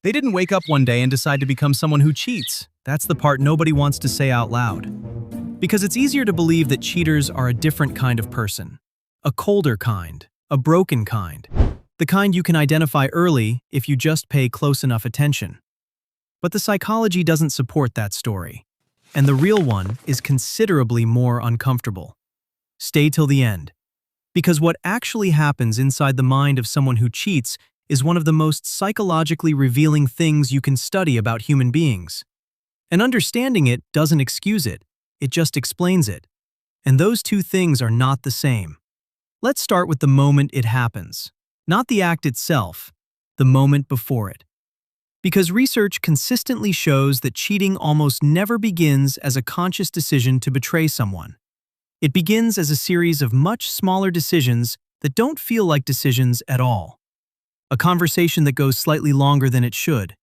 They didn't wake up one day and decide to become someone who cheats. That's the part nobody wants to say out loud. Because it's easier to believe that cheaters are a different kind of person. A colder kind, a broken kind. The kind you can identify early if you just pay close enough attention. But the psychology doesn't support that story. And the real one is considerably more uncomfortable. Stay till the end. Because what actually happens inside the mind of someone who cheats is one of the most psychologically revealing things you can study about human beings. And understanding it doesn't excuse it, it just explains it. And those two things are not the same. Let's start with the moment it happens. Not the act itself, the moment before it. Because research consistently shows that cheating almost never begins as a conscious decision to betray someone. It begins as a series of much smaller decisions that don't feel like decisions at all. A conversation that goes slightly longer than it should.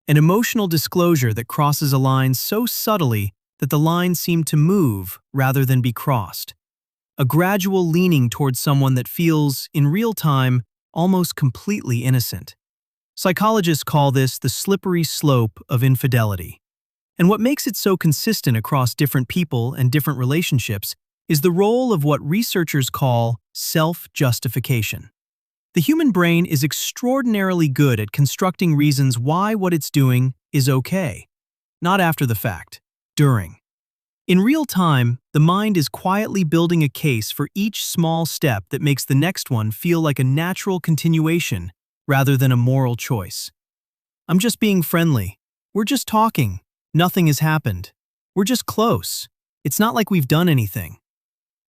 An emotional disclosure that crosses a line so subtly that the line seemed to move rather than be crossed. A gradual leaning towards someone that feels, in real time, almost completely innocent. Psychologists call this the slippery slope of infidelity. And what makes it so consistent across different people and different relationships is the role of what researchers call self-justification. The human brain is extraordinarily good at constructing reasons why what it's doing is okay. Not after the fact, during. In real time, the mind is quietly building a case for each small step that makes the next one feel like a natural continuation rather than a moral choice. I'm just being friendly. We're just talking. Nothing has happened. We're just close. It's not like we've done anything.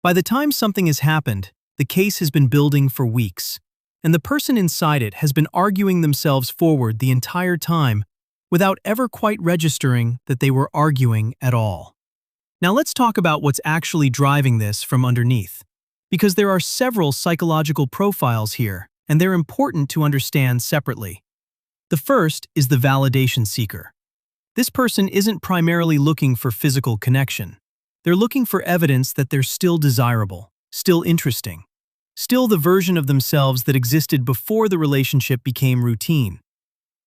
By the time something has happened, the case has been building for weeks. And the person inside it has been arguing themselves forward the entire time without ever quite registering that they were arguing at all. Now let's talk about what's actually driving this from underneath. Because there are several psychological profiles here, and they're important to understand separately. The first is the validation seeker. This person isn't primarily looking for physical connection. They're looking for evidence that they're still desirable, still interesting. Still the version of themselves that existed before the relationship became routine.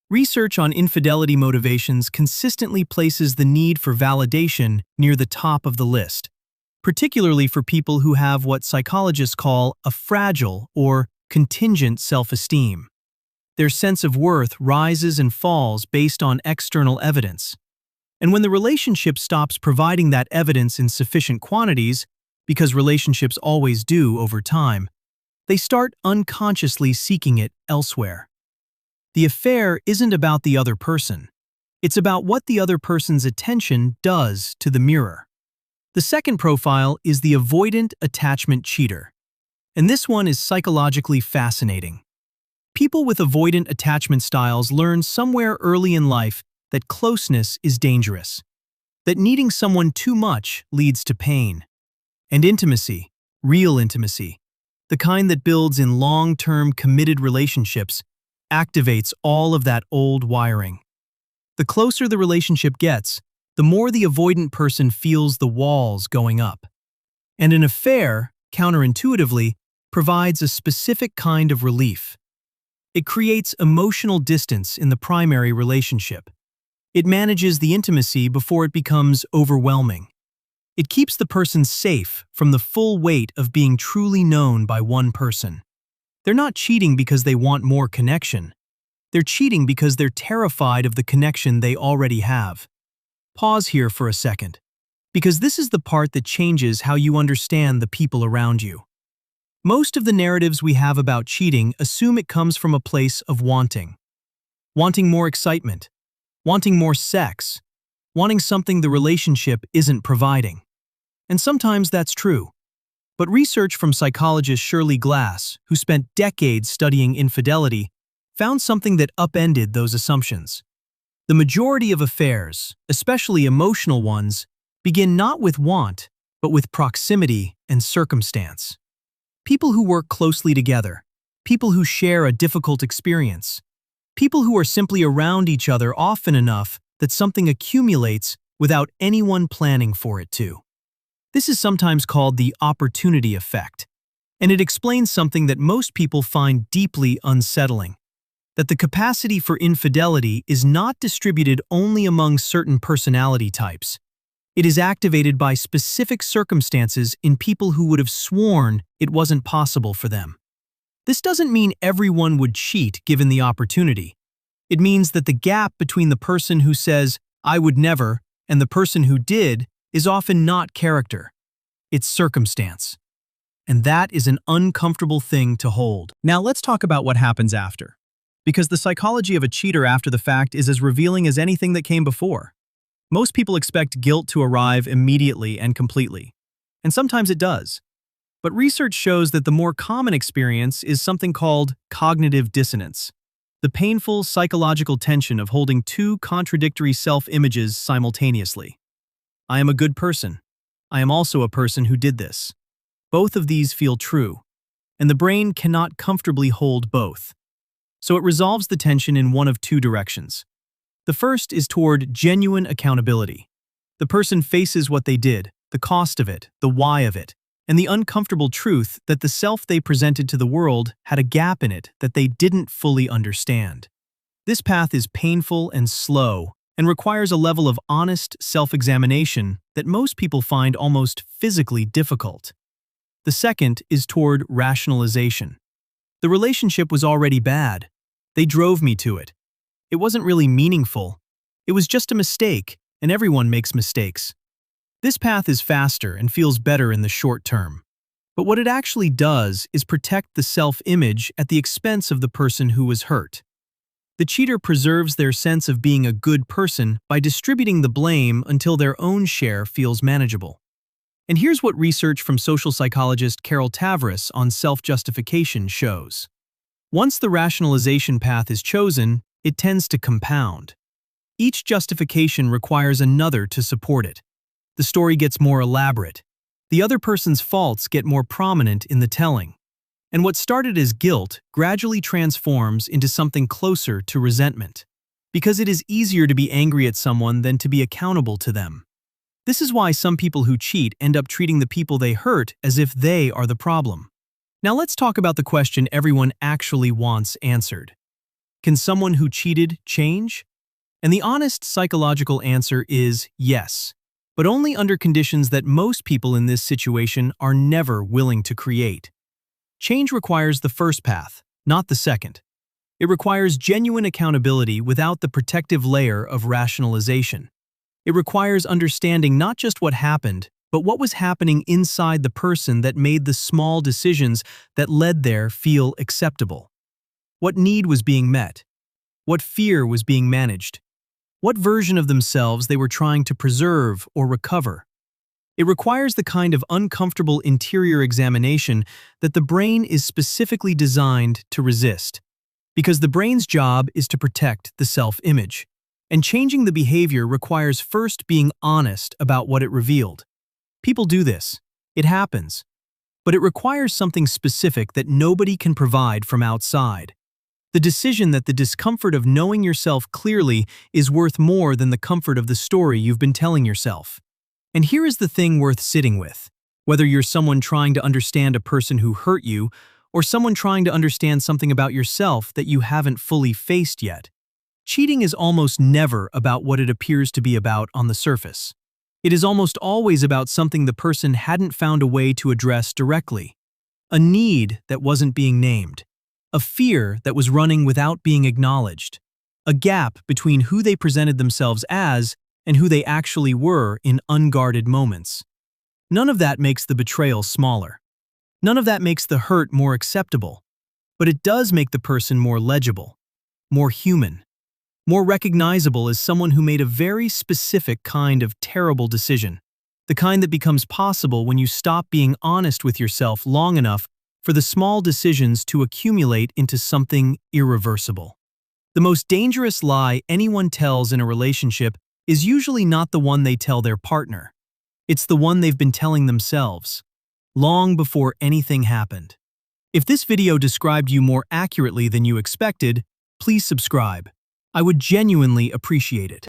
Research on infidelity motivations consistently places the need for validation near the top of the list, particularly for people who have what psychologists call a fragile or contingent self-esteem. Their sense of worth rises and falls based on external evidence. And when the relationship stops providing that evidence in sufficient quantities, because relationships always do over time, they start unconsciously seeking it elsewhere. The affair isn't about the other person. It's about what the other person's attention does to the mirror. The second profile is the avoidant attachment cheater. And this one is psychologically fascinating. People with avoidant attachment styles learn somewhere early in life that closeness is dangerous. That needing someone too much leads to pain. And intimacy, real intimacy, the kind that builds in long-term committed relationships, activates all of that old wiring. The closer the relationship gets, the more the avoidant person feels the walls going up. And an affair, counterintuitively, provides a specific kind of relief. It creates emotional distance in the primary relationship. It manages the intimacy before it becomes overwhelming. It keeps the person safe from the full weight of being truly known by one person. They're not cheating because they want more connection. They're cheating because they're terrified of the connection they already have. Pause here for a second, because this is the part that changes how you understand the people around you. Most of the narratives we have about cheating assume it comes from a place of wanting. Wanting more excitement, wanting more sex, wanting something the relationship isn't providing. And sometimes that's true. But research from psychologist Shirley Glass, who spent decades studying infidelity, found something that upended those assumptions. The majority of affairs, especially emotional ones, begin not with want, but with proximity and circumstance. People who work closely together, people who share a difficult experience, people who are simply around each other often enough that something accumulates without anyone planning for it to. This is sometimes called the opportunity effect, and it explains something that most people find deeply unsettling. that the capacity for infidelity is not distributed only among certain personality types. It is activated by specific circumstances in people who would have sworn it wasn't possible for them. This doesn't mean everyone would cheat given the opportunity. It means that the gap between the person who says, "I would never," and the person who did is often not character. It's circumstance. And that is an uncomfortable thing to hold. Now let's talk about what happens after. Because the psychology of a cheater after the fact is as revealing as anything that came before. Most people expect guilt to arrive immediately and completely. And sometimes it does. But research shows that the more common experience is something called cognitive dissonance. The painful psychological tension of holding two contradictory self-images simultaneously. I am a good person. I am also a person who did this. Both of these feel true, and the brain cannot comfortably hold both. So it resolves the tension in one of two directions. The first is toward genuine accountability. The person faces what they did, the cost of it, the why of it, and the uncomfortable truth that the self they presented to the world had a gap in it that they didn't fully understand. This path is painful and slow and requires a level of honest self-examination that most people find almost physically difficult. The second is toward rationalization. The relationship was already bad. They drove me to it. It wasn't really meaningful. It was just a mistake, and everyone makes mistakes. This path is faster and feels better in the short term. But what it actually does is protect the self-image at the expense of the person who was hurt. The cheater preserves their sense of being a good person by distributing the blame until their own share feels manageable. And here's what research from social psychologist Carol Tavris on self-justification shows. Once the rationalization path is chosen, it tends to compound. Each justification requires another to support it. The story gets more elaborate. The other person's faults get more prominent in the telling. And what started as guilt gradually transforms into something closer to resentment. Because it is easier to be angry at someone than to be accountable to them. This is why some people who cheat end up treating the people they hurt as if they are the problem. Now let's talk about the question everyone actually wants answered. Can someone who cheated change? And the honest psychological answer is yes. But only under conditions that most people in this situation are never willing to create. Change requires the first path, not the second. It requires genuine accountability without the protective layer of rationalization. It requires understanding not just what happened, but what was happening inside the person that made the small decisions that led there feel acceptable. What need was being met? What fear was being managed? What version of themselves they were trying to preserve or recover. It requires the kind of uncomfortable interior examination that the brain is specifically designed to resist. Because the brain's job is to protect the self-image. And changing the behavior requires first being honest about what it revealed. People do this. It happens. But it requires something specific that nobody can provide from outside. The decision that the discomfort of knowing yourself clearly is worth more than the comfort of the story you've been telling yourself. And here is the thing worth sitting with. Whether you're someone trying to understand a person who hurt you, or someone trying to understand something about yourself that you haven't fully faced yet. Cheating is almost never about what it appears to be about on the surface. It is almost always about something the person hadn't found a way to address directly. A need that wasn't being named. A fear that was running without being acknowledged. A gap between who they presented themselves as and who they actually were in unguarded moments. None of that makes the betrayal smaller. None of that makes the hurt more acceptable. But it does make the person more legible, more human, more recognizable as someone who made a very specific kind of terrible decision. The kind that becomes possible when you stop being honest with yourself long enough for the small decisions to accumulate into something irreversible. The most dangerous lie anyone tells in a relationship is usually not the one they tell their partner. It's the one they've been telling themselves, long before anything happened. If this video described you more accurately than you expected, please subscribe. I would genuinely appreciate it.